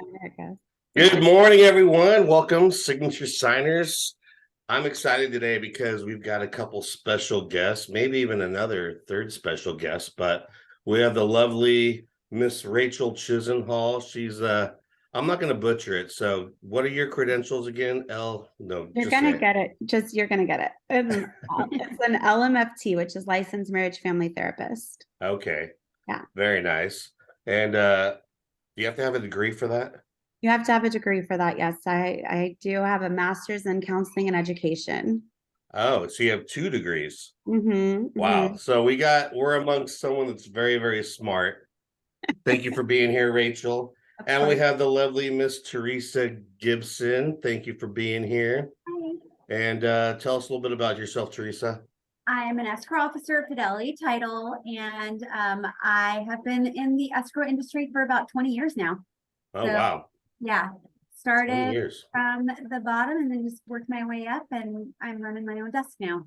America. Good morning, everyone. Welcome, Signature Signers. I'm excited today because we've got a couple special guests, maybe even another third special guest, but we have the lovely Miss Rachael Chisenhall. I'm not going to butcher it. So, what are your credentials again? No, You're just gonna say get it. You're gonna get it. It's an LMFT, which is licensed marriage family therapist. it. Okay, Yeah. very nice. And do you have to have a degree for that? You have to have a degree for that. Yes, I do have a master's in counseling and education. Oh, so you have 2 degrees. Wow. Mm-hmm. So we're amongst someone that's very, very smart. Thank you for being here, Rachael. Of And we course. have the lovely Miss Teresa Gibson. Thank you for being here. Hi. And tell us a little bit about yourself, Teresa. I am an escrow officer at Fidelity title, and I have been in the escrow industry for about 20 years now. Oh, So, wow. Yeah, 20 started years. from the bottom and then just worked my way up, and I'm running my own desk now.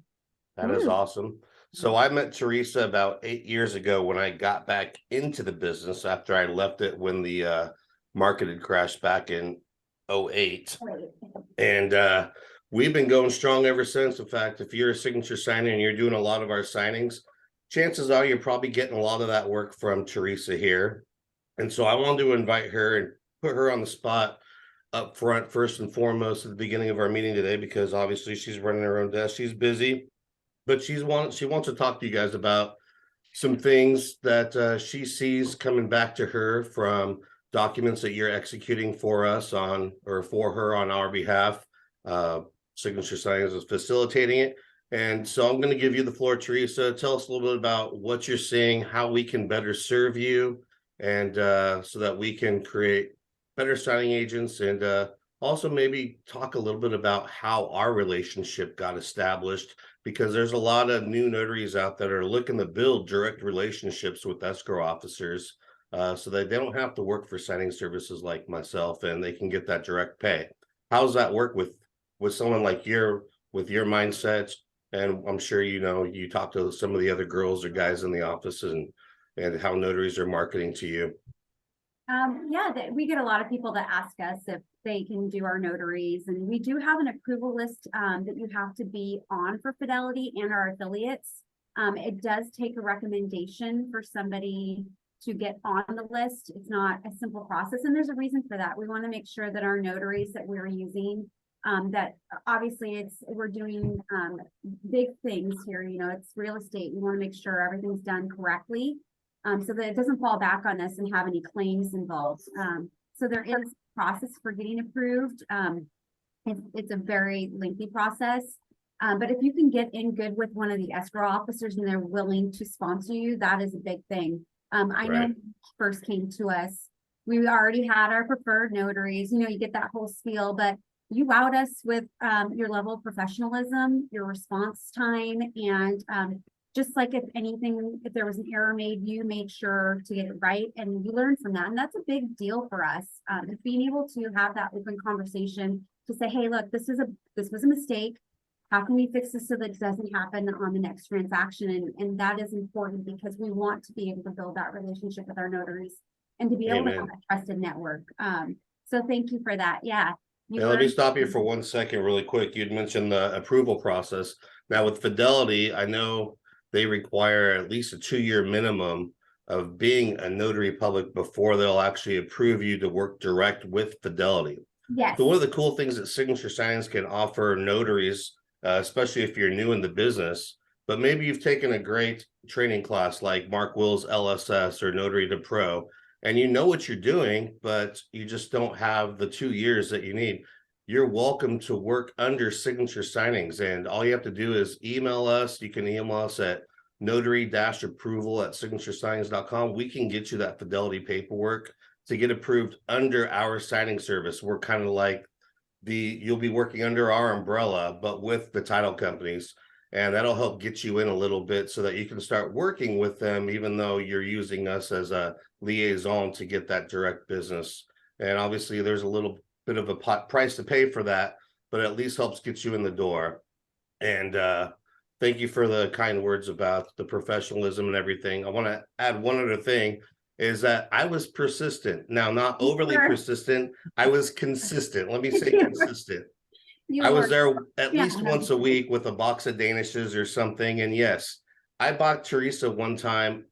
That is awesome. So I met Teresa about 8 years ago when I got back into the business after I left it when the market had crashed back in '08. Great. And we've been going strong ever since. In fact, if you're a signature signer and you're doing a lot of our signings, chances are you're probably getting a lot of that work from Teresa here. And so I wanted to invite her and put her on the spot up front, first and foremost, at the beginning of our meeting today, because obviously she's running her own desk. She's busy, but she wants to talk to you guys about some things that she sees coming back to her from documents that you're executing for us on or for her on our behalf. Signature Signings is facilitating it. And so I'm going to give you the floor, Teresa. Tell us a little bit about what you're seeing, how we can better serve you, and so that we can create better signing agents, and also maybe talk a little bit about how our relationship got established, because there's a lot of new notaries out that are looking to build direct relationships with escrow officers, so that they don't have to work for signing services like myself and they can get that direct pay. How's that work with someone like with your mindset? And I'm sure you talk to some of the other girls or guys in the office, and how notaries are marketing to you. Yeah, we get a lot of people that ask us if they can do our notaries, and we do have an approval list that you have to be on for Fidelity and our affiliates. It does take a recommendation for somebody to get on the list. It's not a simple process, and there's a reason for that. We want to make sure that our notaries that we're using, that obviously we're doing big things here. It's real estate. We want to make sure everything's done correctly. So that it doesn't fall back on us and have any claims involved. So there is a process for getting approved. It's a very lengthy process. But if you can get in good with one of the escrow officers and they're willing to sponsor you, that is a big thing. I know when you first came to us, we already had our preferred notaries. You get that whole spiel, but you wowed us with your level of professionalism, your response time, and just like if there was an error made, you made sure to get it right, and you learned from that. And that's a big deal for us. Being able to have that open conversation to say, hey, look, this was a mistake. How can we fix this so that it doesn't happen on the next transaction? And that is important because we want to be able to build that relationship with our notaries and to be able to have a trusted network. So thank you for that. Yeah. Let me stop you for 1 second really quick. You'd mentioned the approval process. Now with Fidelity, I know they require at least a 2-year minimum of being a notary public before they'll actually approve you to work direct with Fidelity. Yes. So one of the cool things that Signature Signings can offer notaries, especially if you're new in the business, but maybe you've taken a great training class like Mark Will's LSS or Notary to Pro, and you know what you're doing, but you just don't have the 2 years that you need. You're welcome to work under Signature Signings, and all you have to do is email us. You can email us at notary-approval@signaturescience.com. We can get you that Fidelity paperwork to get approved under our signing service. We're kind of like you'll be working under our umbrella, but with the title companies, and that'll help get you in a little bit so that you can start working with them, even though you're using us as a liaison to get that direct business. And obviously there's a little bit of a price to pay for that, but at least helps get you in the door. And thank you for the kind words about the professionalism and everything. I want to add one other thing. is that I was persistent. Now, not overly Sure. persistent. I was consistent. Let me say You were- consistent. You I was were- there at Yeah, least once a week with a box of Danishes or something. And yes, I bought Teresa one time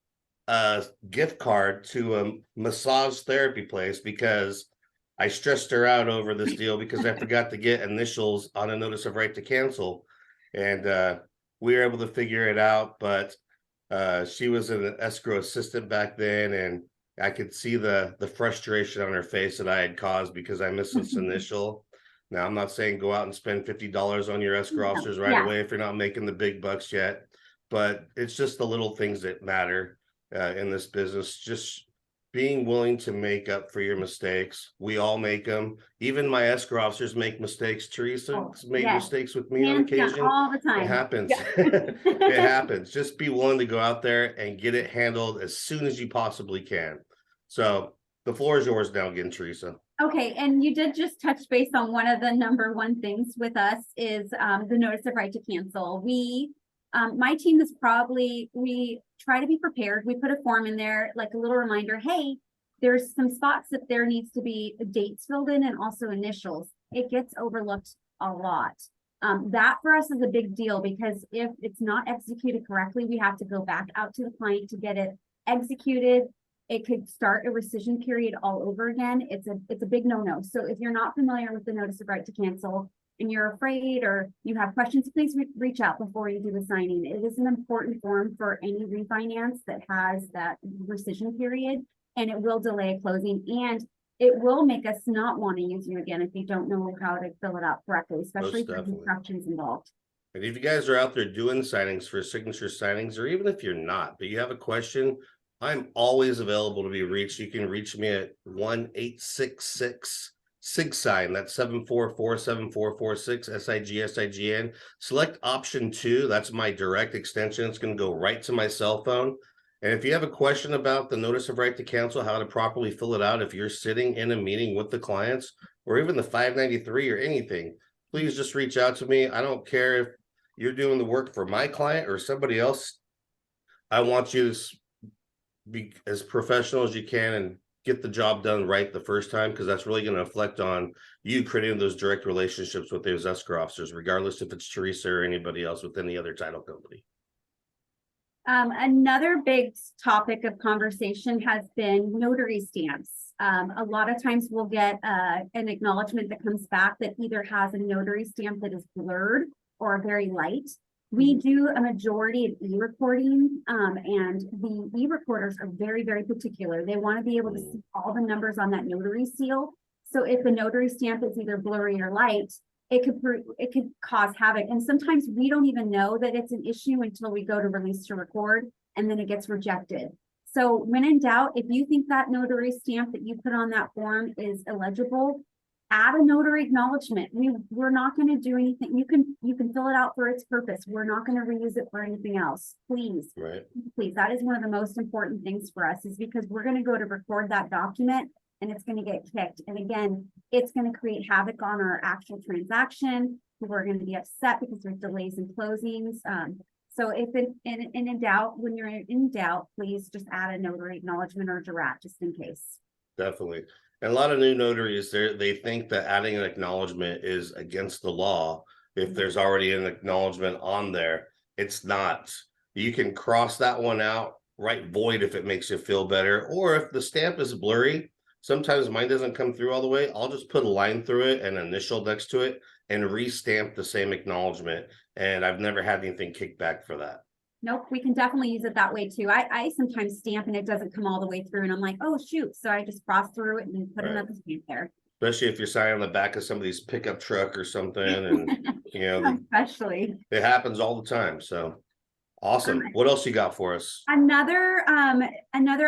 a gift card to a massage therapy place because I stressed her out over this deal because I forgot to get initials on a notice of right to cancel. And we were able to figure it out, but she was an escrow assistant back then, and I could see the frustration on her face that I had caused because I missed this initial. Now, I'm not saying go out and spend $50 on your escrow officers right Yeah. away if you're not making the big bucks yet, but it's just the little things that matter in this business. Just being willing to make up for your mistakes. We all make them. Even my escrow officers make mistakes. Teresa's made yes. mistakes with me on Hands down occasion. all the It time. happens. Yeah. It happens. Just be willing to go out there and get it handled as soon as you possibly can. So the floor is yours now again, Teresa. Okay, and you did just touch base on one of the number one things with us is the notice of right to cancel. We, my team is probably, we try to be prepared. We put a form in there, like a little reminder, hey, there's some spots that there needs to be dates filled in and also initials. It gets overlooked a lot. That for us is a big deal because if it's not executed correctly, we have to go back out to the client to get it executed. It could start a rescission period all over again. It's a big no-no. So if you're not familiar with the notice of right to cancel and you're afraid or you have questions, please reach out before you do the signing. It is an important form for any refinance that has that rescission period, and it will delay closing, and it will make us not want to use you again if you don't know how to fill it out correctly, especially if there's instructions involved. And if you guys are out there doing signings for signature signings, or even if you're not, but you have a question, I'm always available to be reached. You can reach me at 1-866-SIG-SIGN. That's 744-7446 SIGSIGN. Select option 2. That's my direct extension. It's going to go right to my cell phone. And if you have a question about the notice of right to cancel, how to properly fill it out, if you're sitting in a meeting with the clients, or even the 593 or anything, please just reach out to me. I don't care if you're doing the work for my client or somebody else. I want you to be as professional as you can and get the job done right the first time, because that's really going to reflect on you creating those direct relationships with those escrow officers, regardless if it's Teresa or anybody else with any other title company. Another big topic of conversation has been notary stamps. A lot of times we'll get an acknowledgement that comes back that either has a notary stamp that is blurred or very light. We do a majority of e-recording, and the e-recorders are very, very particular. They want to be able to see all the numbers on that notary seal. So if the notary stamp is either blurry or light, it could cause havoc. And sometimes we don't even know that it's an issue until we go to release to record, and then it gets rejected. So when in doubt, if you think that notary stamp that you put on that form is illegible, add a notary acknowledgement. We're not going to do anything. You can fill it out for its purpose. We're not going to reuse it for anything else. Please, please. That is one of the most important things for us, is because we're going to go to record that document and it's going to get kicked. And again, it's going to create havoc on our actual transaction. People are going to be upset because there's delays in closings. So if in doubt, when you're in doubt, please just add a notary acknowledgement or jurat just in case. Definitely. And a lot of new notaries, they think that adding an acknowledgement is against the law if there's already an acknowledgement on there. It's not. You can cross that one out, write void if it makes you feel better, or if the stamp is blurry, sometimes mine doesn't come through all the way, I'll just put a line through it and initial next to it and re-stamp the same acknowledgement. And I've never had anything kicked back for that. Nope, we can definitely use it that way too. I sometimes stamp and it doesn't come all the way through and I'm like, oh shoot. So I just cross through it and put another stamp there. Especially if you're signing on the back of somebody's pickup truck or something, and you know, especially it happens all the time. So awesome. What else you got for us? Another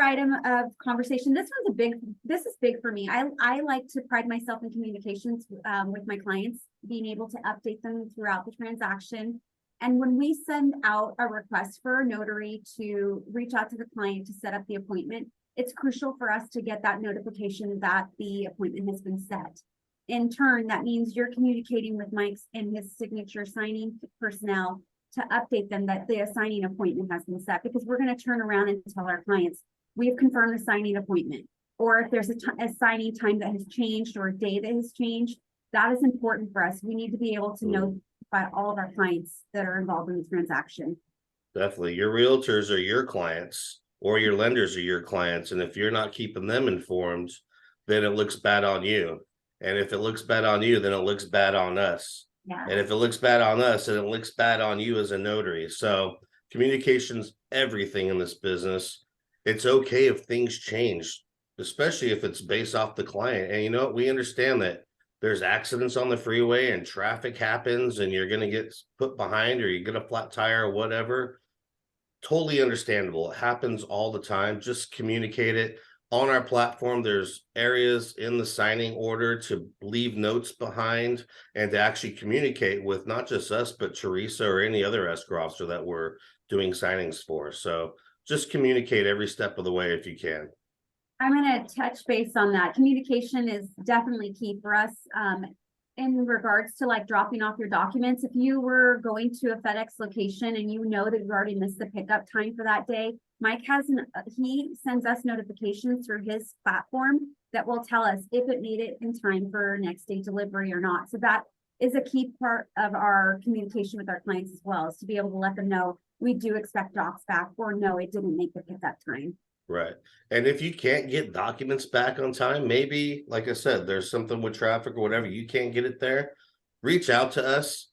item of conversation. This is big for me. I like to pride myself in communications with my clients, being able to update them throughout the transaction. And when we send out a request for a notary to reach out to the client to set up the appointment, it's crucial for us to get that notification that the appointment has been set. In turn, that means you're communicating with Mike's and his signature signing personnel to update them that the signing appointment has been set, because we're going to turn around and tell our clients, we've confirmed the signing appointment. Or if there's a signing time that has changed or a day that has changed, that is important for us. We need to be able to notify all of our clients that are involved in the transaction. Definitely. Your realtors are your clients, or your lenders are your clients. And if you're not keeping them informed, then it looks bad on you. And if it looks bad on you, then it looks bad on us. Yeah. And if it looks bad on us, then it looks bad on you as a notary. So communication's everything in this business. It's okay if things change, especially if it's based off the client. And you know what? We understand that there's accidents on the freeway and traffic happens and you're going to get put behind or you get a flat tire or whatever. Totally understandable. It happens all the time. Just communicate it. On our platform, there's areas in the signing order to leave notes behind and to actually communicate with not just us, but Teresa or any other escrow officer that we're doing signings for. So just communicate every step of the way if you can. I'm going to touch base on that. Communication is definitely key for us. In regards to like dropping off your documents, if you were going to a FedEx location and you know that you already missed the pickup time for that day, Mike he sends us notifications through his platform that will tell us if it made it in time for next day delivery or not. So that is a key part of our communication with our clients as well, is to be able to let them know we do expect docs back, or no, it didn't make the pickup time. Right. And if you can't get documents back on time, maybe, like I said, there's something with traffic or whatever, you can't get it there, reach out to us.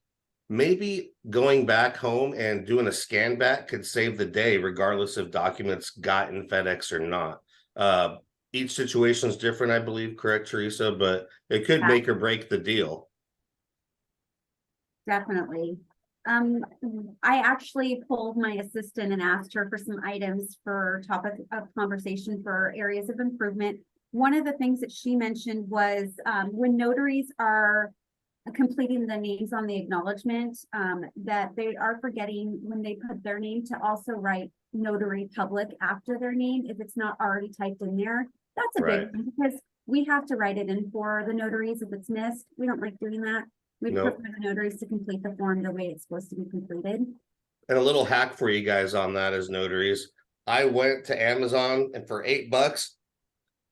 Maybe going back home and doing a scan back could save the day, regardless if documents got in FedEx or not. Each situation is different, I believe, correct, Teresa, but it could make or break the deal. Definitely. I actually pulled my assistant and asked her for some items for topic of conversation for areas of improvement. One of the things that she mentioned was when notaries are completing the names on the acknowledgement, that they are forgetting when they put their name to also write notary public after their name if it's not already typed in there. That's a big one because we have to write it in for the notaries if it's missed. We don't like doing that. We prefer the notaries to complete the form the way it's supposed to be completed. And a little hack for you guys on that as notaries. I went to Amazon and for $8,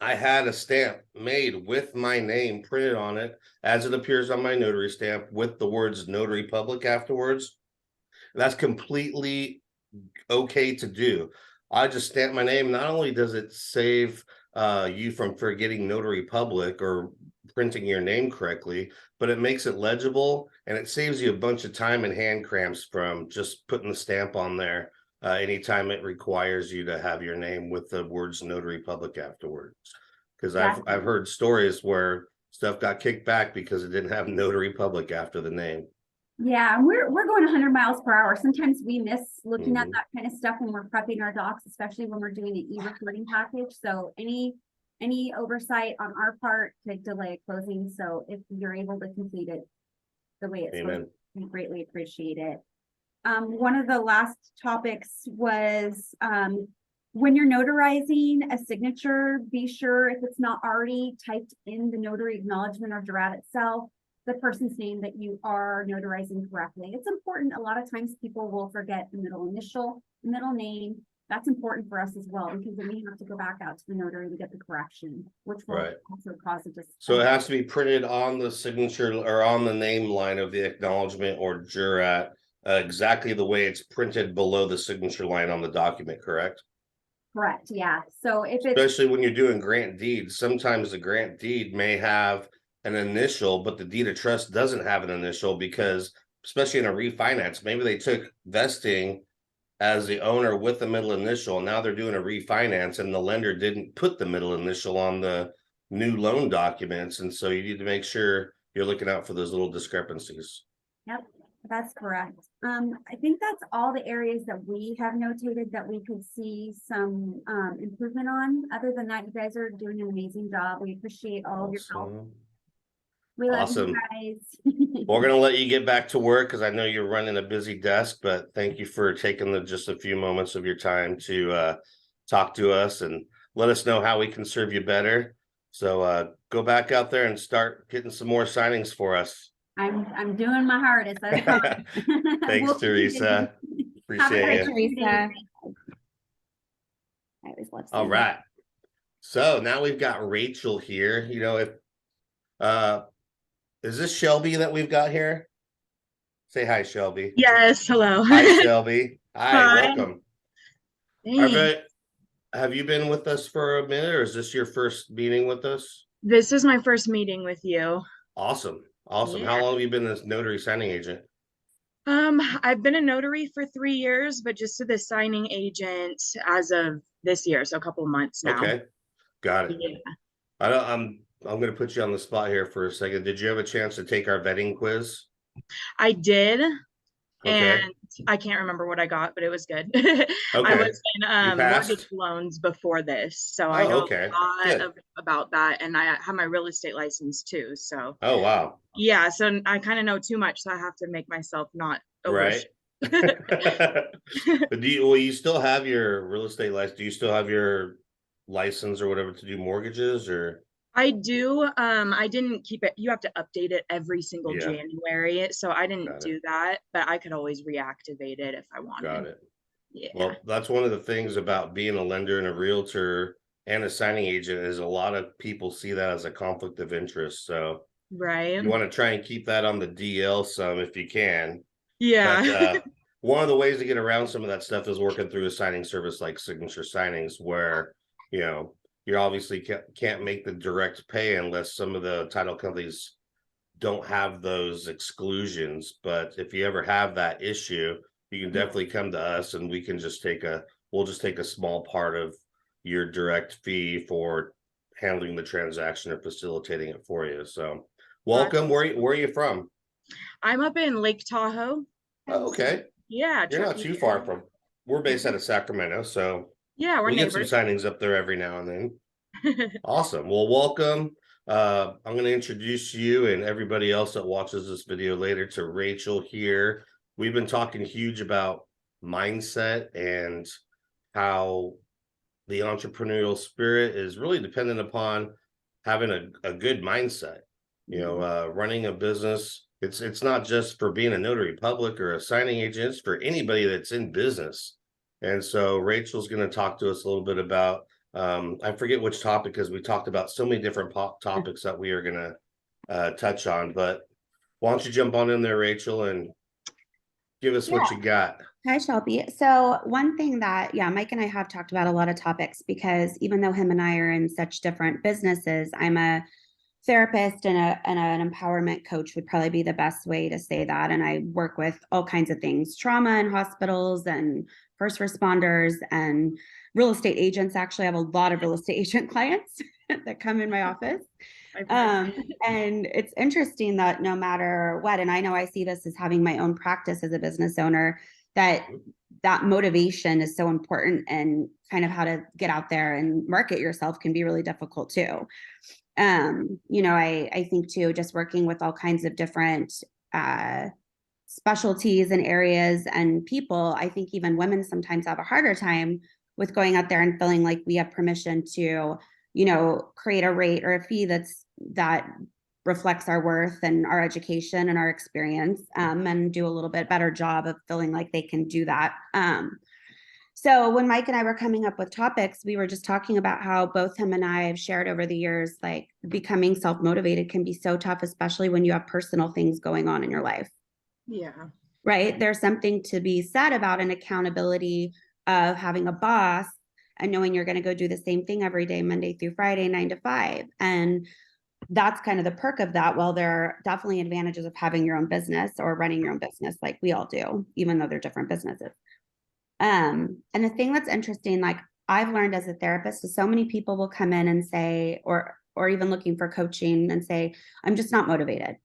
I had a stamp made with my name printed on it as it appears on my notary stamp with the words notary public afterwards. That's completely okay to do. I just stamp my name. Not only does it save you from forgetting notary public or printing your name correctly, but it makes it legible and it saves you a bunch of time and hand cramps from just putting the stamp on there anytime it requires you to have your name with the words notary public afterwards. Because I've heard stories where stuff got kicked back because it didn't have notary public after the name. Yeah, we're going 100 miles per hour. Sometimes we miss looking at that kind of stuff when we're prepping our docs, especially when we're doing the e-recording package. So any oversight on our part could delay a closing. So if you're able to complete it the way it's supposed to, we greatly appreciate it. One of the last topics was when you're notarizing a signature, be sure if it's not already typed in the notary acknowledgement or jurat itself, the person's name that you are notarizing correctly. It's important. A lot of times people will forget the middle initial, middle name. That's important for us as well, because then we have to go back out to the notary to get the correction, which will also cause a So it has to be printed on the signature or on the name line of the acknowledgement or jurat, exactly the way it's printed below the signature line on the document, correct? Correct, yeah. So if it's especially when you're doing grant deeds, sometimes the grant deed may have an initial, but the deed of trust doesn't have an initial because, especially in a refinance, maybe they took vesting as the owner with the middle initial. And now they're doing a refinance and the lender didn't put the middle initial on the new loan documents. And so you need to make sure you're looking out for those little discrepancies. Yep, that's correct. I think that's all the areas that we have notated that we could see some improvement on. Other than that, you guys are doing an amazing job. We appreciate all of your help. We love you guys. We're going to let you get back to work because I know you're running a busy desk, but thank you for taking just a few moments of your time to talk to us and let us know how we can serve you better. So go back out there and start getting some more signings for us. I'm doing my hardest. Thanks, Teresa. Appreciate it. Teresa. always love All seeing right. So now we've got Rachael here. You know, if is this Shelby that we've got here? Say hi, Shelby. Yes, hello. Hi, Shelby. Hi, Hi. welcome. Thanks. Have you been with us for a minute, or is this your first meeting with us? This is my first meeting with you. Awesome. Awesome. Yeah. How long have you been this notary signing agent? I've been a notary for 3 years, but just to the signing agent as of this year, so a couple months now. Okay. Got it. Yeah. I'm going to put you on the spot here for a second. Did you have a chance to take our vetting quiz? I did, Okay. and I can't remember what I got, but it was good. I Okay. was in You mortgage passed? loans before this, so I Oh, know okay. a Good. lot about that, and I have my real estate license too. So Oh, wow. yeah, so I kind of know too much, so I have to make myself not Right. But you still have your real estate license? Do you still have your license or whatever to do mortgages, or? I do. I didn't keep it. You have to update it every single Yeah. January. So I didn't Got it. do that, but I could always reactivate it if I wanted. Got it. Yeah. Well, that's one of the things about being a lender and a realtor and a signing agent is a lot of people see that as a conflict of interest. So Right. you want to try and keep that on the DL some if you can. Yeah. But one of the ways to get around some of that stuff is working through a signing service like Signature Signings, where, you know, you obviously can't make the direct pay unless some of the title companies don't have those exclusions. But if you ever have that issue, you can definitely come to us and we can just we'll just take a small part of your direct fee for handling the transaction or facilitating it for you. So welcome. Where are you from? I'm up in Lake Tahoe. Oh, okay. Yeah. You're not Truckee too far area. from, we're based out of Sacramento, so Yeah, we're we get some neighbors. signings up there every now and then. Awesome. Well, welcome. I'm going to introduce you and everybody else that watches this video later to Rachael here. We've been talking huge about mindset and how the entrepreneurial spirit is really dependent upon having a good mindset. You know, running a business, it's not just for being a notary public or a signing agent, it's for anybody that's in business. And so Rachel's going to talk to us a little bit about I forget which topic, because we talked about so many different topics that we are going to touch on, but why don't you jump on in there, Rachael, and give us what you got. Hi, Shelby. So one thing that, Mike and I have talked about a lot of topics, because even though him and I are in such different businesses, I'm a therapist and an empowerment coach would probably be the best way to say that. And I work with all kinds of things, trauma in hospitals and first responders and real estate agents. Actually, I have a lot of real estate agent clients that come in my office. And it's interesting that no matter what, and I know I see this as having my own practice as a business owner, that motivation is so important, and kind of how to get out there and market yourself can be really difficult too. You know, I think too, just working with all kinds of different specialties and areas and people, I think even women sometimes have a harder time with going out there and feeling like we have permission to, you know, create a rate or a fee that reflects our worth and our education and our experience, and do a little bit better job of feeling like they can do that. So when Mike and I were coming up with topics, we were just talking about how both him and I have shared over the years, like becoming self-motivated can be so tough, especially when you have personal things going on in your life. Yeah. Right. There's something to be said about an accountability of having a boss and knowing you're going to go do the same thing every day, Monday through Friday, 9 to 5. And that's kind of the perk of that. Well, there are definitely advantages of having your own business or running your own business, like we all do, even though they're different businesses. And the thing that's interesting, like I've learned as a therapist, is so many people will come in and say, or even looking for coaching and say, I'm just not motivated.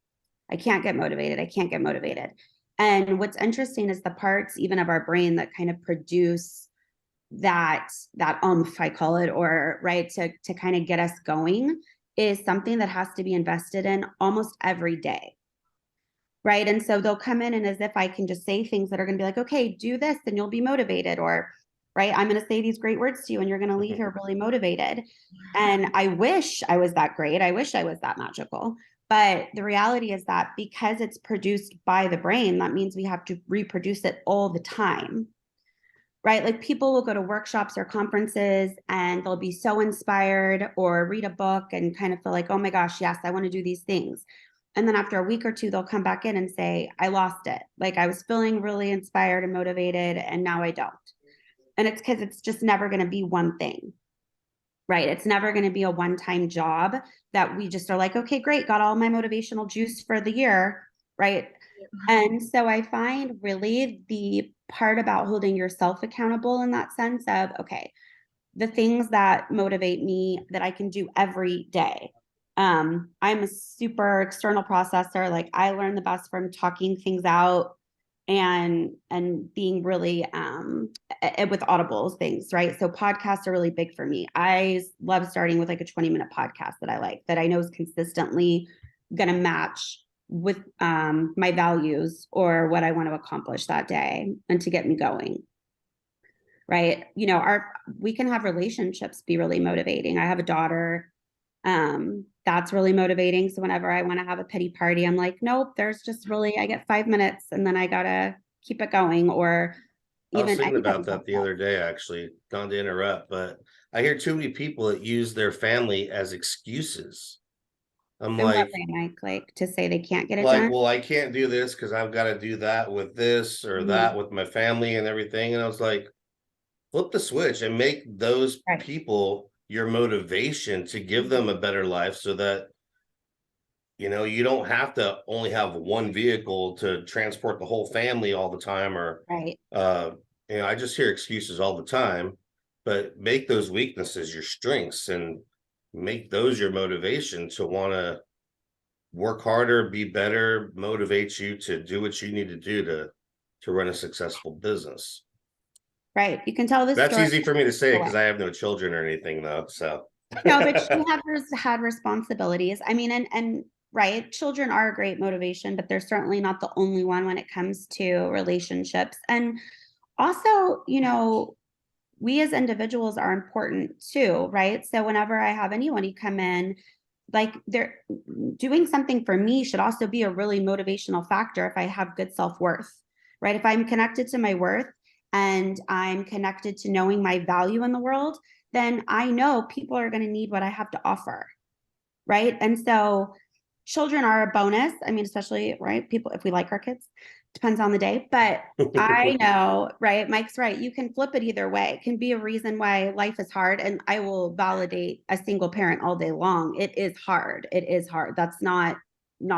I can't get motivated. I can't get motivated. And what's interesting is the parts even of our brain that kind of produce that I call it, or right, to kind of get us going, is something that has to be invested in almost every day. Right. And so they'll come in, and as if I can just say things that are going to be like, okay, do this and you'll be motivated, or right, I'm going to say these great words to you and you're going to leave here really motivated. And I wish I was that great. I wish I was that magical. But the reality is that because it's produced by the brain, that means we have to reproduce it all the time. right? Like people will go to workshops or conferences and they'll be so inspired or read a book and kind of feel like, oh my gosh, yes, I want to do these things. And then after a week or two, they'll come back in and say, I lost it. Like I was feeling really inspired and motivated and now I don't. And it's because it's just never going to be one thing, right? It's never going to be a one-time job that we just are like, okay, great, got all my motivational juice for the year, right? And so I find really the part about holding yourself accountable in that sense of, okay, the things that motivate me that I can do every day. I'm a super external processor. Like I learn the best from talking things out and being really with audible things, right? So podcasts are really big for me. I love starting with like a 20-minute podcast that I like, that I know is consistently going to match with my values or what I want to accomplish that day and to get me going. Right. You know, we can have relationships be really motivating. I have a daughter. That's really motivating. So whenever I want to have a pity party, I'm like, nope, there's just really, I get 5 minutes and then I gotta keep it going. Or I was even thinking about that the other day, actually, not to interrupt, but I hear too many people that use their family as excuses. I'm like, to say they can't get it done. well, I can't do this because I've got to do that with this or that with my family and everything. And I was like, flip the switch and make those Right. people your motivation to give them a better life so that you don't have to only have one vehicle to transport the whole family all the time. Or Right. I just hear excuses all the time, but make those weaknesses your strengths and make those your motivation to want to work harder, be better, motivate you to do what you need to do to run a successful business. Right. You can tell this That's story. easy for me to say because I have no children or anything though. So No, but she had responsibilities. I mean, and right, children are a great motivation, but they're certainly not the only one when it comes to relationships. And also, you know, we as individuals are important too, right? So whenever I have anyone who come in, like they're doing something for me should also be a really motivational factor if I have good self-worth, right? If I'm connected to my worth and I'm connected to knowing my value in the world, then I know people are going to need what I have to offer, right? And so children are a bonus. I mean, especially, right? People, if we like our kids, depends on the day. But I know, right? Mike's right. You can flip it either way. It can be a reason why life is hard. And I will validate a single parent all day long. It is hard. It is hard. That's not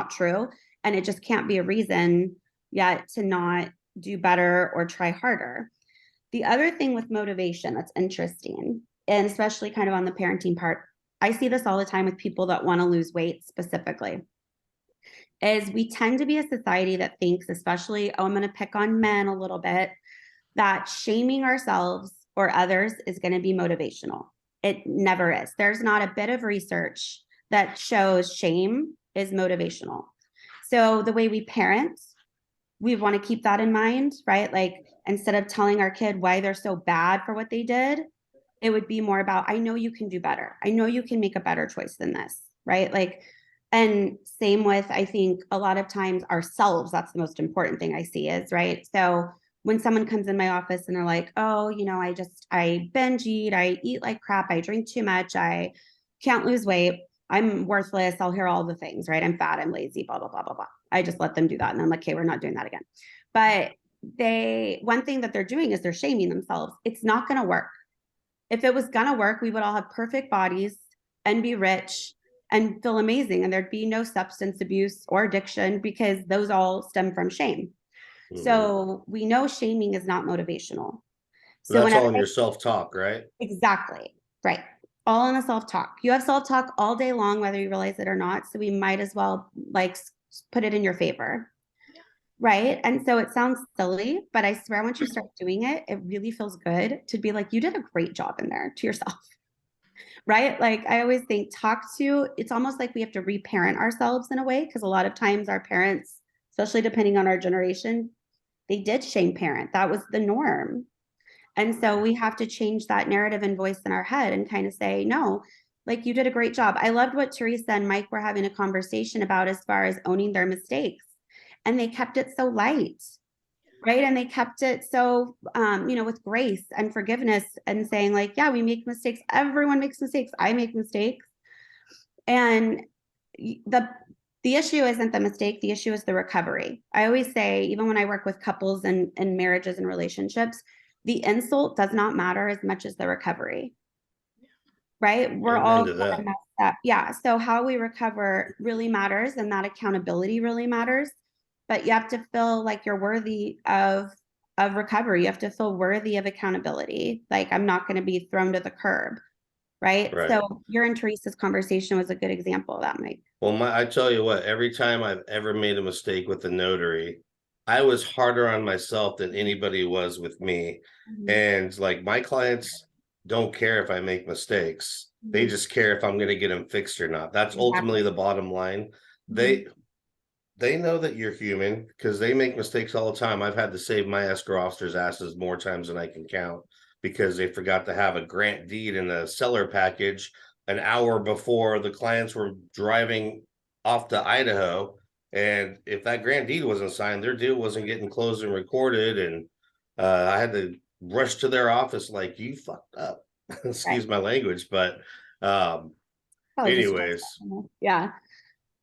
true. And it just can't be a reason yet to not do better or try harder. The other thing with motivation that's interesting, and especially kind of on the parenting part, I see this all the time with people that want to lose weight specifically, is we tend to be a society that thinks, especially, oh, I'm going to pick on men a little bit, that shaming ourselves or others is going to be motivational. It never is. There's not a bit of research that shows shame is motivational. So the way we parent, we want to keep that in mind, right? Like instead of telling our kid why they're so bad for what they did, it would be more about, I know you can do better. I know you can make a better choice than this, right? Like, and same with, I think a lot of times ourselves, that's the most important thing I see is, right? So when someone comes in my office and they're like, oh, you know, I binge eat, I eat like crap, I drink too much, I can't lose weight, I'm worthless, I'll hear all the things, right? I'm fat, I'm lazy, blah, blah, blah, blah, blah. I just let them do that. And I'm like, okay, we're not doing that again. But one thing that they're doing is they're shaming themselves. It's not going to work. If it was going to work, we would all have perfect bodies and be rich and feel amazing. And there'd be no substance abuse or addiction because those all stem from shame. Mm-hmm. So we know shaming is not motivational. So that's all in your self-talk, right? Exactly. Right. All in the self-talk. You have self-talk all day long, whether you realize it or not. So we might as well like put it in your favor. Yeah. Right. And so it sounds silly, but I swear once you start doing it, it really feels good to be like, you did a great job in there to yourself. Right. Like I always think it's almost like we have to reparent ourselves in a way, because a lot of times our parents, especially depending on our generation, they did shame parent. That was the norm. And so we have to change that narrative and voice in our head and kind of say, no, like you did a great job. I loved what Teresa and Mike were having a conversation about as far as owning their mistakes. And they kept it so light. right? And they kept it so, with grace and forgiveness and saying like, yeah, we make mistakes. Everyone makes mistakes. I make mistakes. And the issue isn't the mistake. The issue is the recovery. I always say, even when I work with couples and marriages and relationships, the insult does not matter as much as the recovery. Right? We're Amen all to that. messed up. Yeah. So how we recover really matters, and that accountability really matters. But you have to feel like you're worthy of recovery. You have to feel worthy of accountability. Like, I'm not going to be thrown to the curb. Right. Right. So your and Teresa's conversation was a good example of that, Mike. Well, I tell you what, every time I've ever made a mistake with a notary, I was harder on myself than anybody was with me. And like, my clients don't care if I make mistakes. They just care if I'm going to get them fixed or not. That's ultimately the bottom line. They know that you're human because they make mistakes all the time. I've had to save my escrow officers' asses more times than I can count because they forgot to have a grant deed in a seller package an hour before the clients were driving off to Idaho. And if that grant deed wasn't signed, their deal wasn't getting closed and recorded. And I had to rush to their office like, you fucked up. Excuse my language. But anyways, yeah.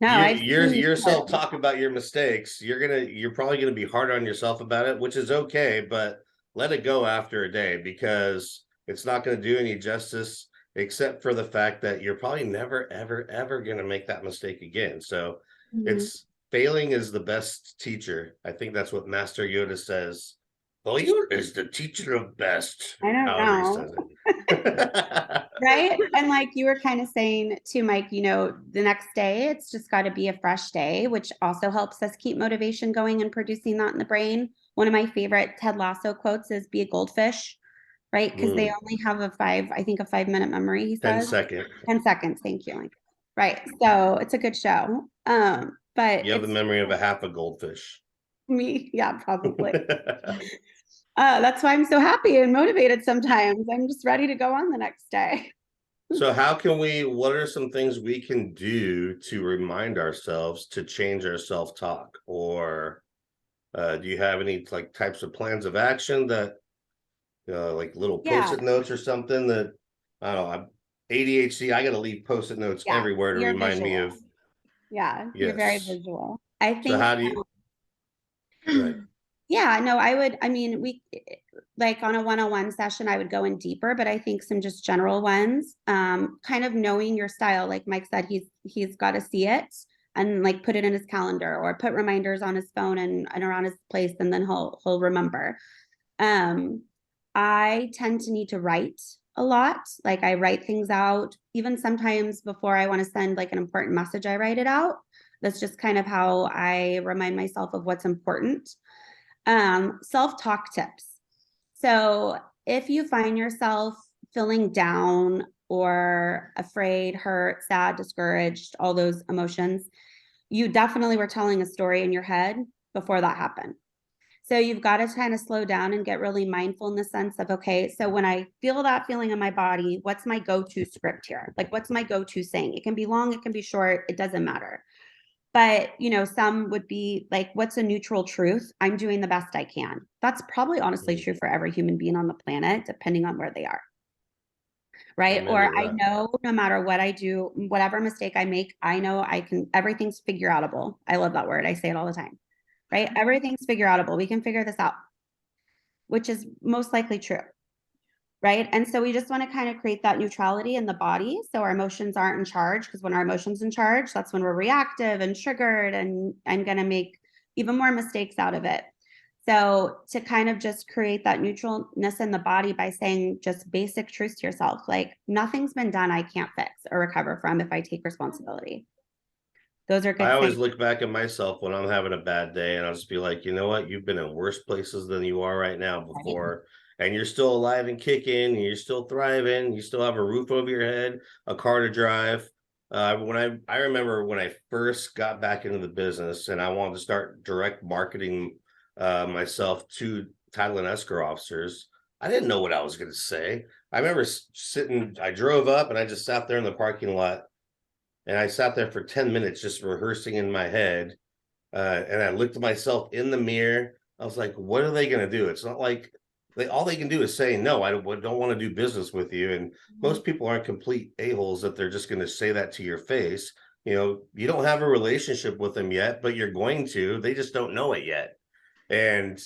No, I've yourself talk about your mistakes. You're probably gonna be hard on yourself about it, which is okay, but let it go after a day because it's not gonna do any justice except for the fact that you're probably never, ever, ever gonna make that mistake again. So it's failing is the best teacher. I think that's what Master Yoda says. Failure is the teacher of best. I don't However know. he says it. Right. And like you were kind of saying too, Mike, the next day, it's just got to be a fresh day, which also helps us keep motivation going and producing that in the brain. One of my favorite Ted Lasso quotes is be a goldfish, right? Because they only have a 5-minute memory, he 10 says. second. 10 seconds. Thank you. Mike. Right. So it's a good show. But You have the it's memory of a half a goldfish. me. Yeah, probably. That's why I'm so happy and motivated sometimes. I'm just ready to go on the next day. So what are some things we can do to remind ourselves to change our self-talk? Or do you have any like types of plans of action that like little post-it notes or something that, I don't know, I'm ADHD, I gotta leave post-it notes everywhere to remind me of. Yeah, you're very Yes. visual. I So think how do you, right? yeah, no, we like on a one-on-one session, I would go in deeper, but I think some just general ones, kind of knowing your style, like Mike said, he's got to see it and like put it in his calendar or put reminders on his phone and around his place, and then he'll remember. I tend to need to write a lot. Like I write things out, even sometimes before I want to send like an important message, I write it out. That's just kind of how I remind myself of what's important. Self-talk tips. So if you find yourself feeling down or afraid, hurt, sad, discouraged, all those emotions, you definitely were telling a story in your head before that happened. So you've got to kind of slow down and get really mindful in the sense of, okay, so when I feel that feeling in my body, what's my go-to script here? Like, what's my go-to saying? It can be long, it can be short, it doesn't matter. But, some would be like, what's a neutral truth? I'm doing the best I can. That's probably honestly true for every human being on the planet, depending on where they are. Right. Amen Or to I that. know no matter what I do, whatever mistake I make, I know everything's figure outable. I love that word. I say it all the time. Right. Everything's figure outable. We can figure this out, which is most likely true. Right. And so we just want to kind of create that neutrality in the body. So our emotions aren't in charge, because when our emotions in charge, that's when we're reactive and triggered and going to make even more mistakes out of it. So to kind of just create that neutralness in the body by saying just basic truths to yourself, like nothing's been done I can't fix or recover from if I take responsibility. Those are good I always things. look back at myself when I'm having a bad day and I'll just be like, you know what? You've been in worse places than you are right now before, and you're still alive and kicking, and you're still thriving. You still have a roof over your head, a car to drive. When I remember when I first got back into the business and I wanted to start direct marketing myself to title and escrow officers, I didn't know what I was going to say. I remember I drove up and I just sat there in the parking lot. And I sat there for 10 minutes just rehearsing in my head. And I looked at myself in the mirror I was like, what are they going to do? It's not like all they can do is say, no, I don't want to do business with you. And most people aren't complete a-holes that they're just going to say that to your face. You know, you don't have a relationship with them yet, but you're going to. They just don't know it yet. And,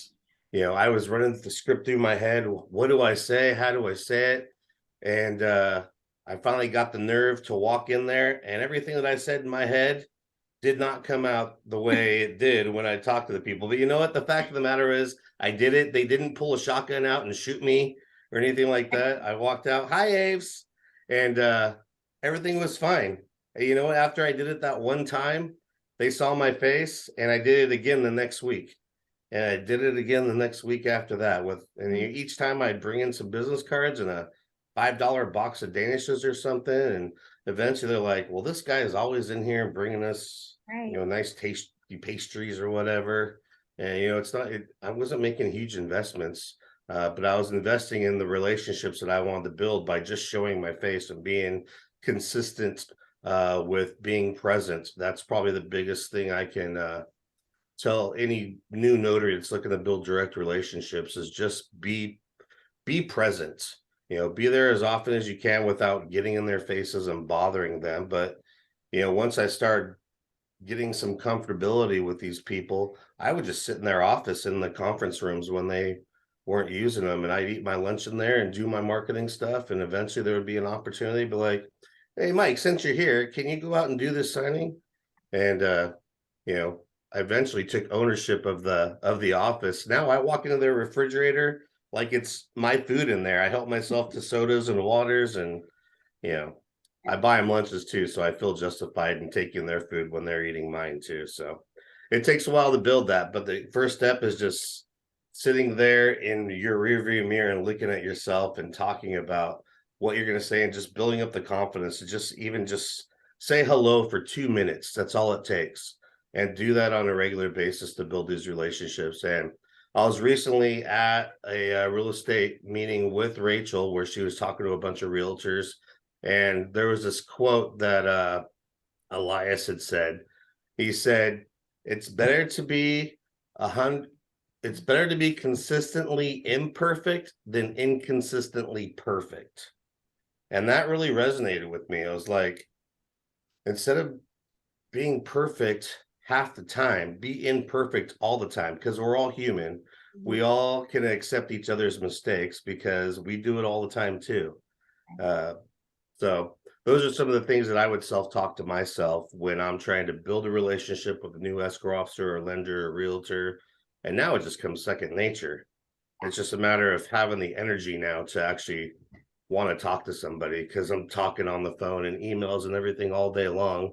you know, I was running the script through my head. What do I say? How do I say it? And I finally got the nerve to walk in there, and everything that I said in my head did not come out the way it did when I talked to the people. But you know what? The fact of the matter is, I did it. They didn't pull a shotgun out and shoot me or anything like that. I walked out, hi, Aves. And everything was fine. And you know what? After I did it that one time, they saw my face, and I did it again the next week. And I did it again the next week after that. And each time I'd bring in some business cards and a $5 box of Danishes or something. And eventually they're like, well, this guy is always in here bringing us, you know, nice tasty pastries or whatever. And, you know, it's not, I wasn't making huge investments, but I was investing in the relationships that I wanted to build by just showing my face and being consistent with being present. That's probably the biggest thing I can tell any new notary that's looking to build direct relationships is just be present. You know, be there as often as you can without getting in their faces and bothering them. But, you know, once I started getting some comfortability with these people, I would just sit in their office in the conference rooms when they weren't using them, and I'd eat my lunch in there and do my marketing stuff. And eventually there would be an opportunity to be like, hey, Mike, since you're here, can you go out and do this signing? And, you know, I eventually took ownership of the office. Now I walk into their refrigerator like it's my food in there. I help myself to sodas and waters, and you know, I buy them lunches too, so I feel justified in taking their food when they're eating mine too. So it takes a while to build that, but the first step is just sitting there in your rearview mirror and looking at yourself and talking about what you're going to say and just building up the confidence to just say hello for 2 minutes. That's all it takes, and do that on a regular basis to build these relationships. And I was recently at a real estate meeting with Rachael where she was talking to a bunch of realtors, and there was this quote that Elias had said. He said, "It's better to be it's better to be consistently imperfect than inconsistently perfect." And that really resonated with me. I was like, instead of being perfect half the time, be imperfect all the time, because we're all human. We all can accept each other's mistakes because we do it all the time too. So those are some of the things that I would self-talk to myself when I'm trying to build a relationship with a new escrow officer or lender or realtor. And now it just comes second nature. It's just a matter of having the energy now to actually want to talk to somebody, because I'm talking on the phone and emails and everything all day long.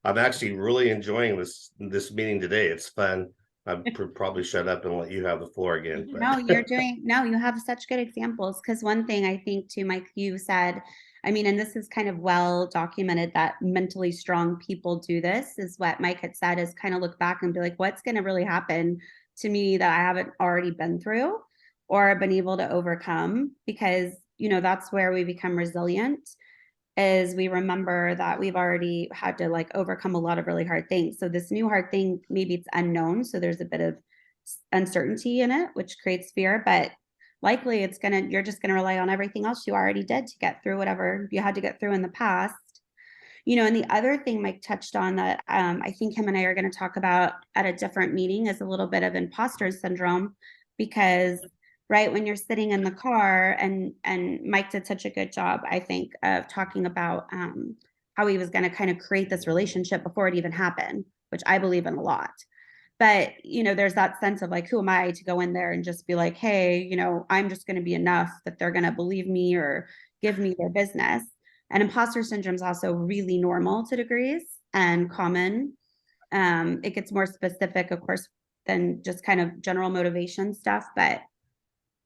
I'm actually really enjoying this meeting today. It's fun. I'd probably shut up and let you have the floor again. But. No, you have such good examples. Because one thing I think too, Mike, you said, I mean, and this is kind of well documented that mentally strong people do this, is what Mike had said, is kind of look back and be like, what's going to really happen to me that I haven't already been through or been able to overcome? Because, you know, that's where we become resilient, is we remember that we've already had to like overcome a lot of really hard things. So this new hard thing, maybe it's unknown, so there's a bit of uncertainty in it, which creates fear, but likely you're just gonna rely on everything else you already did to get through whatever you had to get through in the past. You know, and the other thing Mike touched on that I think him and I are going to talk about at a different meeting is a little bit of imposter syndrome, because right when you're sitting in the car, and Mike did such a good job, I think, of talking about how he was going to kind of create this relationship before it even happened, which I believe in a lot. But, you know, there's that sense of like, who am I to go in there and just be like, hey, you know, I'm just going to be enough that they're going to believe me or give me their business. And imposter syndrome is also really normal to degrees and common. It gets more specific, of course, than just kind of general motivation stuff. But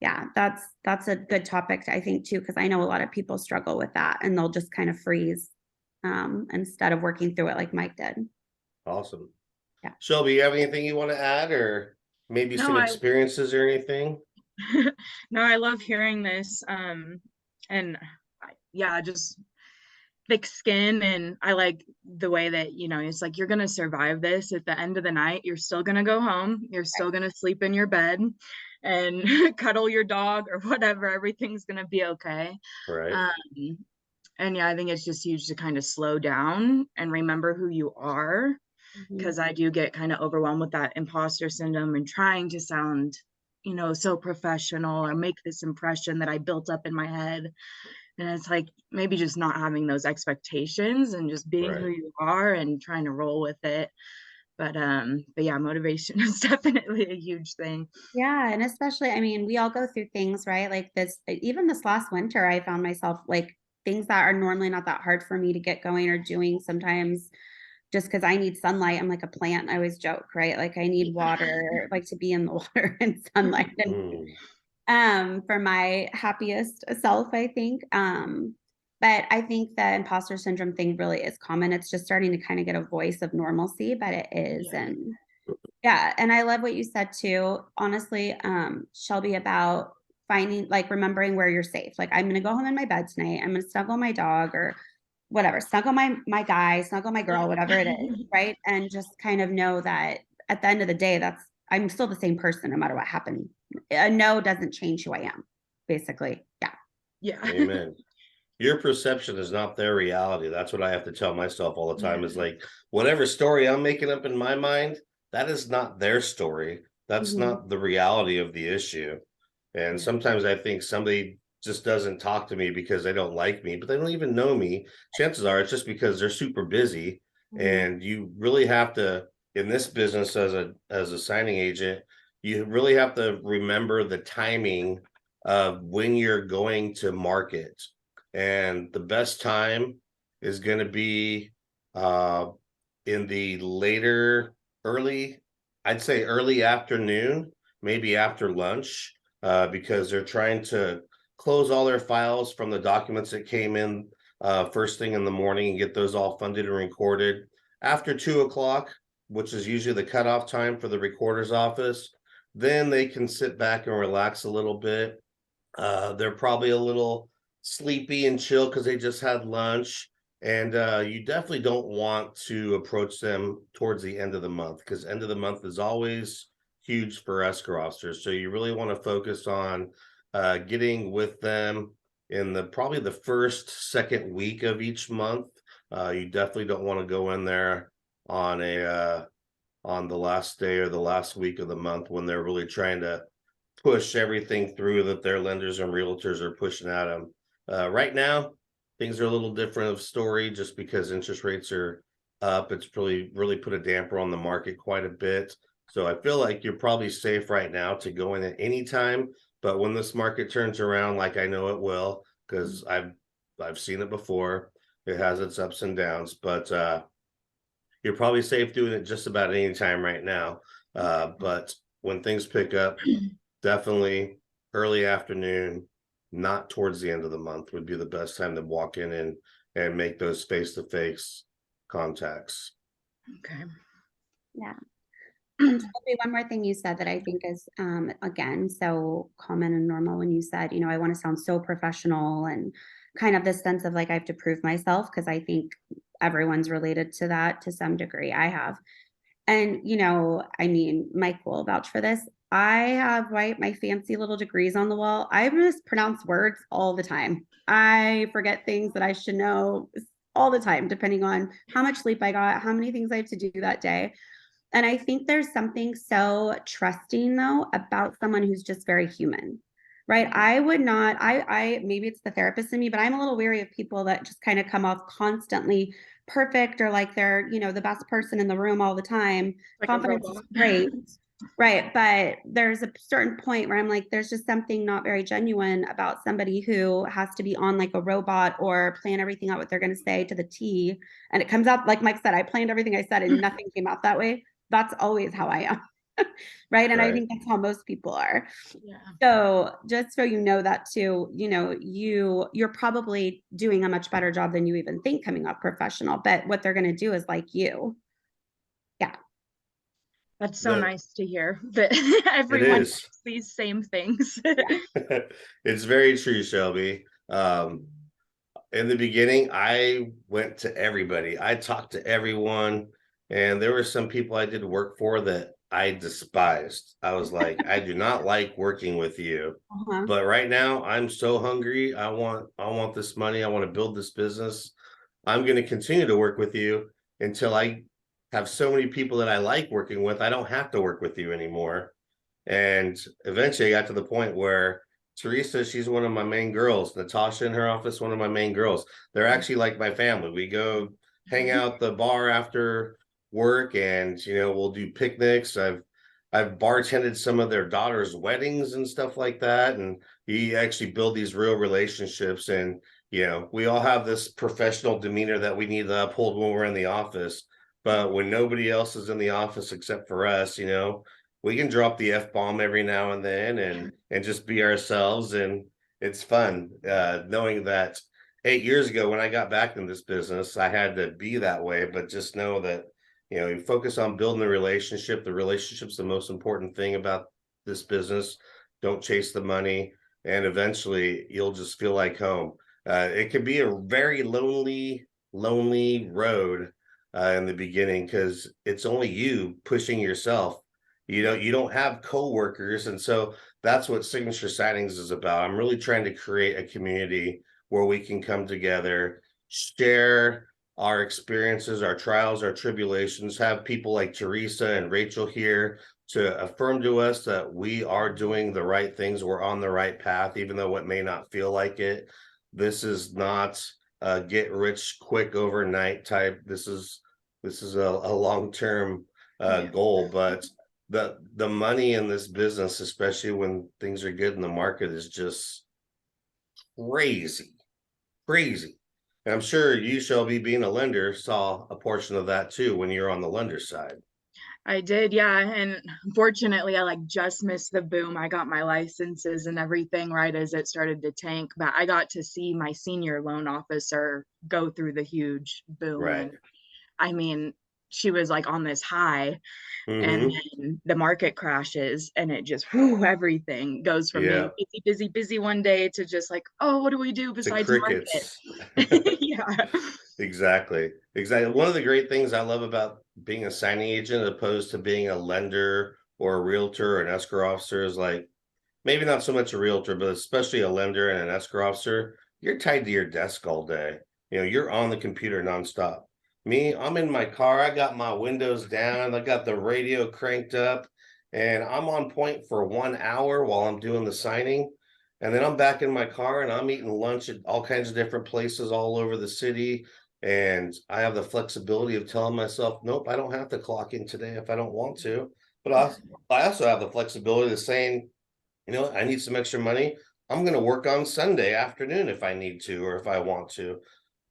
yeah, that's a good topic, I think, too, because I know a lot of people struggle with that and they'll just kind of freeze instead of working through it like Mike did. Awesome. Yeah. Shelby, you have anything you want to add, or maybe some experiences or anything? No, I love hearing this. And yeah, just thick skin, and I like the way that, it's like, you're going to survive this. At the end of the night, you're still going to go home. You're still going to sleep in your bed and cuddle your dog or whatever. Everything's going to be okay. Right. And yeah, I think it's just huge to kind of slow down and remember who you are, because I do get kind of overwhelmed with that imposter syndrome and trying to sound, so professional or make this impression that I built up in my head. And it's like, maybe just not having those expectations and just being who Right. you are and trying to roll with it. But yeah, motivation is definitely a huge thing. Yeah, and especially, I mean, we all go through things, right? Like this, even this last winter, I found myself like things that are normally not that hard for me to get going or doing sometimes just because I need sunlight. I'm like a plant. I always joke, right? Like I need water, like to be in the water and sunlight and for my happiest self, I think. But I think the imposter syndrome thing really is common. It's just starting to kind of get a voice of normalcy, but it is. Yeah. And yeah, and I love what you said too, honestly, Shelby, about finding, like, remembering where you're safe. Like, I'm gonna go home in my bed tonight. I'm gonna snuggle my dog or whatever, snuggle my guy, snuggle my girl, whatever it is, right? And just kind of know that at the end of the day, I'm still the same person no matter what happened. A no doesn't change who I am, basically. Yeah. Yeah. Amen. Your perception is not their reality. That's what I have to tell myself all the time, is like, whatever story I'm making up in my mind, that is not their story. That's not the reality of the issue. And sometimes I think somebody just doesn't talk to me because they don't like me, but they don't even know me. Chances are it's just because they're super busy. And you really have to, in this business as a signing agent, you really have to remember the timing of when you're going to market. And the best time is going to be in the I'd say early afternoon, maybe after lunch, because they're trying to close all their files from the documents that came in first thing in the morning and get those all funded and recorded. After 2 o'clock, which is usually the cutoff time for the recorder's office, then they can sit back and relax a little bit. They're probably a little sleepy and chill because they just had lunch. And you definitely don't want to approach them towards the end of the month, because end of the month is always huge for escrow officers. So you really want to focus on getting with them in probably the first, second week of each month. You definitely don't want to go in there on on the last day or the last week of the month when they're really trying to push everything through that their lenders and realtors are pushing at them. Right now, things are a little different of story just because interest rates are up. It's really put a damper on the market quite a bit. So I feel like you're probably safe right now to go in at any time. But when this market turns around, like I know it will, because I've seen it before, it has its ups and downs. But you're probably safe doing it just about any time right now. But when things pick up, definitely early afternoon, not towards the end of the month, would be the best time to walk in and make those face-to-face contacts. Okay. Yeah. And Shelby, one more thing you said that I think is, again, so common and normal when you said, I want to sound so professional and kind of this sense of like, I have to prove myself, because I think everyone's related to that to some degree. I have. And, I mean, Mike will vouch for this. I have my fancy little degrees on the wall. I mispronounce words all the time. I forget things that I should know all the time, depending on how much sleep I got, how many things I have to do that day. And I think there's something so trusting though about someone who's just very human, right? I would not, maybe it's the therapist in me, but I'm a little weary of people that just kind of come off constantly perfect or like they're, the best person in the room all the time. Like Confidence is great. Right. But there's a certain point where I'm like, there's just something not very genuine about somebody who has to be on like a robot or plan everything out what they're going to say to the T. And it comes out, like Mike said, I planned everything I said and nothing came out that way. That's always how I am. Right. And I think that's how most people are. Yeah. So just so you know that too, you're probably doing a much better job than you even think coming up professional, but what they're going to do is like you. Yeah. That's so nice to hear that everyone is. thinks these same things. It's very true, Shelby. in the beginning, I went to everybody. I talked to everyone, and there were some people I did work for that I despised. I was like, I do not like working with you. Uh-huh. But right now, I'm so hungry. I want this money. I want to build this business. I'm going to continue to work with you until I have so many people that I like working with. I don't have to work with you anymore. And eventually I got to the point where Teresa, she's one of my main girls. Natasha in her office, one of my main girls. They're actually like my family. We go hang out at the bar after work, and we'll do picnics. I've bartended some of their daughters' weddings and stuff like that. And you actually build these real relationships. And we all have this professional demeanor that we need to uphold when we're in the office. But when nobody else is in the office except for us, we can drop the F-bomb every now and then and just be ourselves. And it's fun knowing that 8 years ago when I got back in this business, I had to be that way. But just know that, you focus on building the relationship. The relationship's the most important thing about this business. Don't chase the money, and eventually you'll just feel like home. It could be a very lonely road in the beginning, because it's only you pushing yourself. You don't have coworkers, and so that's what Signature Signings is about. I'm really trying to create a community where we can come together, share our experiences, our trials, our tribulations, have people like Teresa and Rachel here to affirm to us that we are doing the right things, we're on the right path, even though it may not feel like it. This is not a get rich quick overnight type. This is a long-term goal. But the money in this business, especially when things are good in the market, is just crazy. And I'm sure you, Shelby, being a lender, saw a portion of that too when you're on the lender side. I did, yeah. And unfortunately, I just missed the boom. I got my licenses and everything right as it started to tank, but I got to see my senior loan officer go through the huge boom. Right. And I mean, she was on this high, and Mm-hmm. then the market crashes, and it just everything goes from Yeah. being busy one day to just oh, what do we do To besides market? crickets. Yeah. Exactly. One of the great things I love about being a signing agent, opposed to being a lender or a realtor or an escrow officer, is maybe not so much a realtor, but especially a lender and an escrow officer. You're tied to your desk all day. You're on the computer nonstop. Me, I'm in my car. I got my windows down. I got the radio cranked up, and I'm on point for 1 hour while I'm doing the signing. And then I'm back in my car and I'm eating lunch at all kinds of different places all over the city. And I have the flexibility of telling myself, nope, I don't have to clock in today if I don't want to. But I also have the flexibility of saying, I need some extra money. I'm going to work on Sunday afternoon if I need to, or if I want to.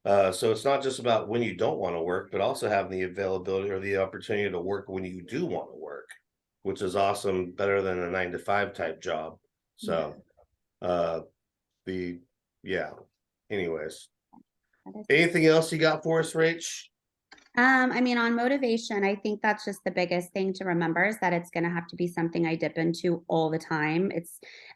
So it's not just about when you don't want to work, but also having the availability or the opportunity to work when you do want to work, which is awesome. Better than a 9-to-5 type job. So, yeah. Anyways, anything else you got for us, Rach? I mean, on motivation, I think that's just the biggest thing to remember, is that it's going to have to be something I dip into all the time.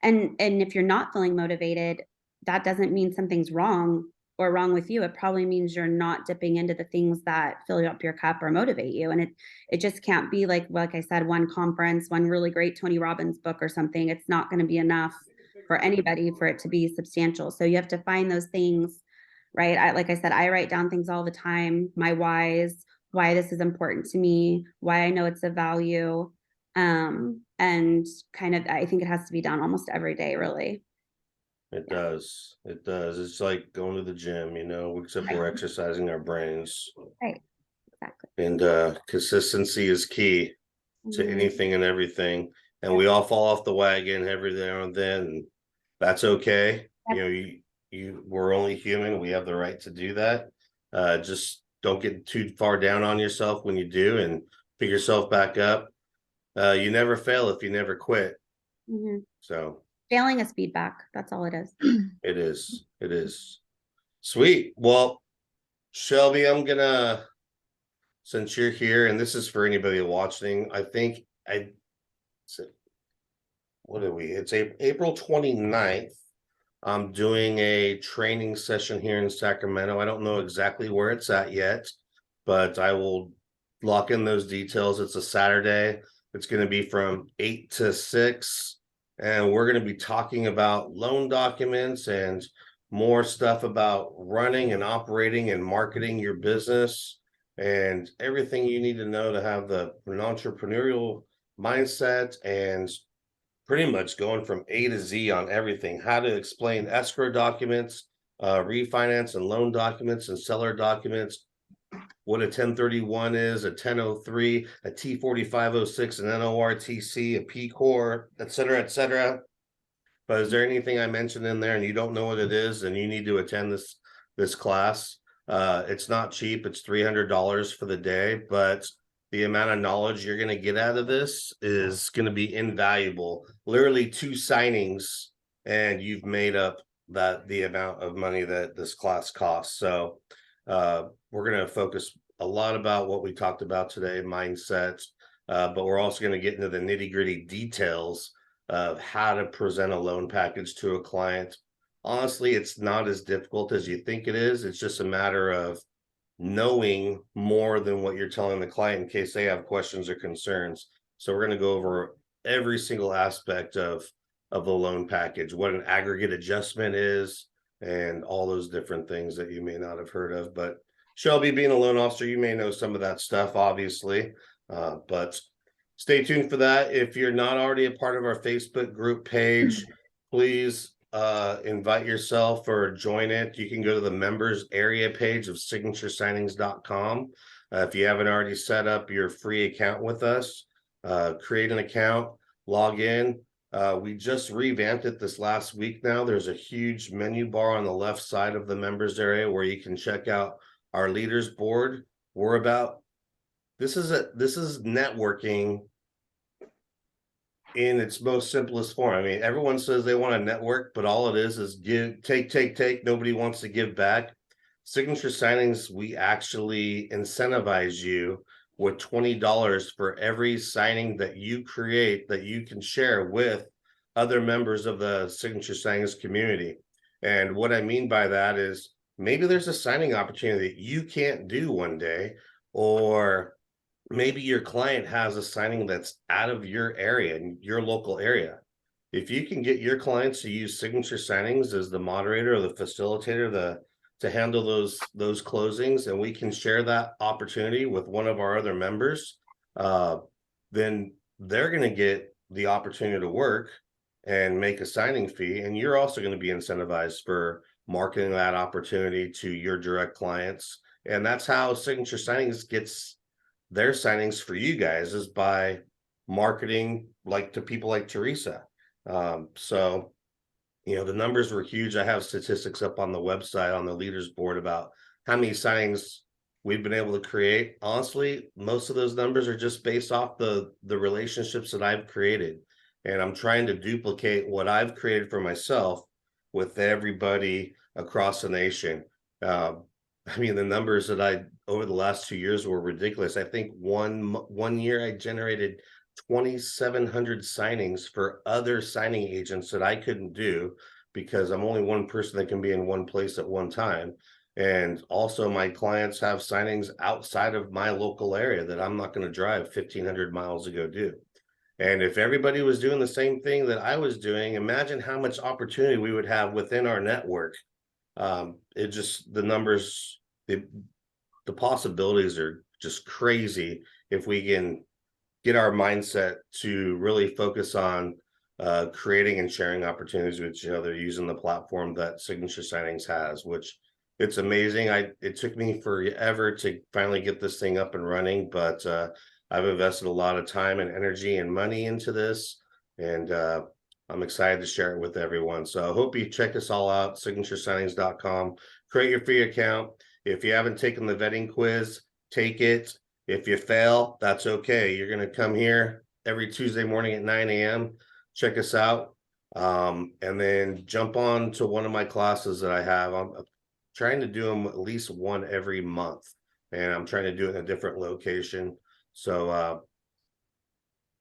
And if you're not feeling motivated, that doesn't mean something's wrong or wrong with you. It probably means you're not dipping into the things that fill up your cup or motivate you. And it just can't be like I said, one conference, one really great Tony Robbins book or something. It's not going to be enough for anybody for it to be substantial. So you have to find those things, right? Like I said, I write down things all the time, my whys, why this is important to me, why I know it's a value. And kind of, I think it has to be done almost every day, really. It does. It's like going to the gym, except we're exercising our brains. Right. Exactly. And consistency is key to anything and everything. And we all fall off the wagon every now and then. And that's okay. We're only human. We have the right to do that. Just don't get too far down on yourself when you do, and pick yourself back up. You never fail if you never quit. So failing is feedback. That's all it is. It is. Sweet. Well, Shelby, since you're here, and this is for anybody watching, I think it's April 29th. I'm doing a training session here in Sacramento. I don't know exactly where it's at yet, but I will lock in those details. It's a Saturday. It's going to be from 8 to 6, and we're going to be talking about loan documents and more stuff about running and operating and marketing your business and everything you need to know to have an entrepreneurial mindset, and pretty much going from A to Z on everything, how to explain escrow documents, refinance and loan documents and seller documents, what a 1031 is, a 1003, a T4506, an NORTC, a PCOR, et cetera, et cetera. But is there anything I mentioned in there and you don't know what it is and you need to attend this class? It's not cheap. It's $300 for the day, but the amount of knowledge you're going to get out of this is going to be invaluable. Literally 2 signings and you've made up the amount of money that this class costs. So we're going to focus a lot about what we talked about today, mindset, but we're also going to get into the nitty-gritty details of how to present a loan package to a client. Honestly, it's not as difficult as you think it is. It's just a matter of knowing more than what you're telling the client in case they have questions or concerns. So we're going to go over every single aspect of the loan package, what an aggregate adjustment is, and all those different things that you may not have heard of. But Shelby, being a loan officer, you may know some of that stuff, obviously, but stay tuned for that. If you're not already a part of our Facebook group page, please invite yourself or join it. You can go to the members area page of signaturesIgnings.com. If you haven't already set up your free account with us, create an account, log in. We just revamped it this last week now. There's a huge menu bar on the left side of the members area where you can check out our leaders board. This is networking in its most simplest form. I mean, everyone says they want to network, but all it is give, take. Nobody wants to give back. Signature Signings, we actually incentivize you with $20 for every signing that you create that you can share with other members of the Signature Signings community. And what I mean by that is maybe there's a signing opportunity that you can't do one day, or maybe your client has a signing that's out of your area, in your local area. If you can get your clients to use Signature Signings as the moderator or the facilitator to handle those closings, and we can share that opportunity with one of our other members, then they're going to get the opportunity to work and make a signing fee, and you're also going to be incentivized for marketing that opportunity to your direct clients. And that's how Signature Signings gets their signings for you guys, is by marketing like to people like Teresa. So, you know, the numbers were huge. I have statistics up on the website on the leaders board about how many signings we've been able to create. Honestly, most of those numbers are just based off the relationships that I've created. And I'm trying to duplicate what I've created for myself with everybody across the nation. I mean, the numbers that over the last 2 years were ridiculous. I think one year I generated 2,700 signings for other signing agents that I couldn't do because I'm only one person that can be in one place at one time. And also my clients have signings outside of my local area that I'm not going to drive 1,500 miles to go do. And if everybody was doing the same thing that I was doing, imagine how much opportunity we would have within our network. The numbers, the possibilities are just crazy if we can get our mindset to really focus on creating and sharing opportunities with each other using the platform that Signature Signings has, which it's amazing. It took me forever to finally get this thing up and running, but I've invested a lot of time and energy and money into this, and I'm excited to share it with everyone. So I hope you check us all out, signaturesIgnings.com. Create your free account. If you haven't taken the vetting quiz, take it. If you fail, that's okay. You're going to come here every Tuesday morning at 9 a.m. Check us out. And then jump on to one of my classes that I have. I'm trying to do them at least one every month. And I'm trying to do it in a different location. So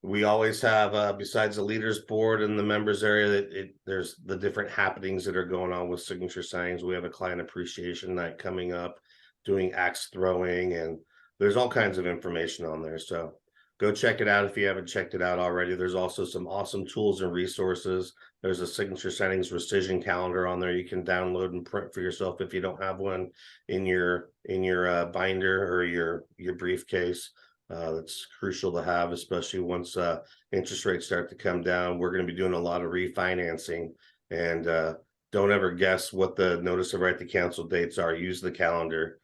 we always have, besides the leaders board and the members area, there's the different happenings that are going on with signature signings. We have a client appreciation night coming up, doing axe throwing, and there's all kinds of information on there. So go check it out if you haven't checked it out already. There's also some awesome tools and resources. There's a signature signings rescission calendar on there you can download and print for yourself if you don't have one in your binder or your briefcase. That's crucial to have, especially once interest rates start to come down. We're going to be doing a lot of refinancing, and don't ever guess what the notice of right to cancel dates are. Use the calendar.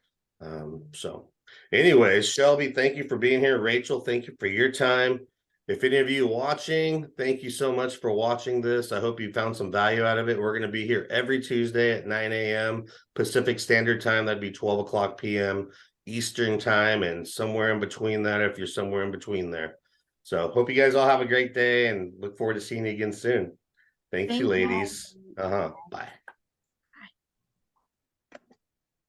So anyways, Shelby, thank you for being here. Rachel, thank you for your time. If any of you watching, thank you so much for watching this. I hope you found some value out of it. We're going to be here every Tuesday at 9 a.m. Pacific Standard Time. That'd be 12 o'clock p.m. Eastern Time, and somewhere in between that if you're somewhere in between there. So hope you guys all have a great day and look forward to seeing you again soon. Thank you, ladies. Bye.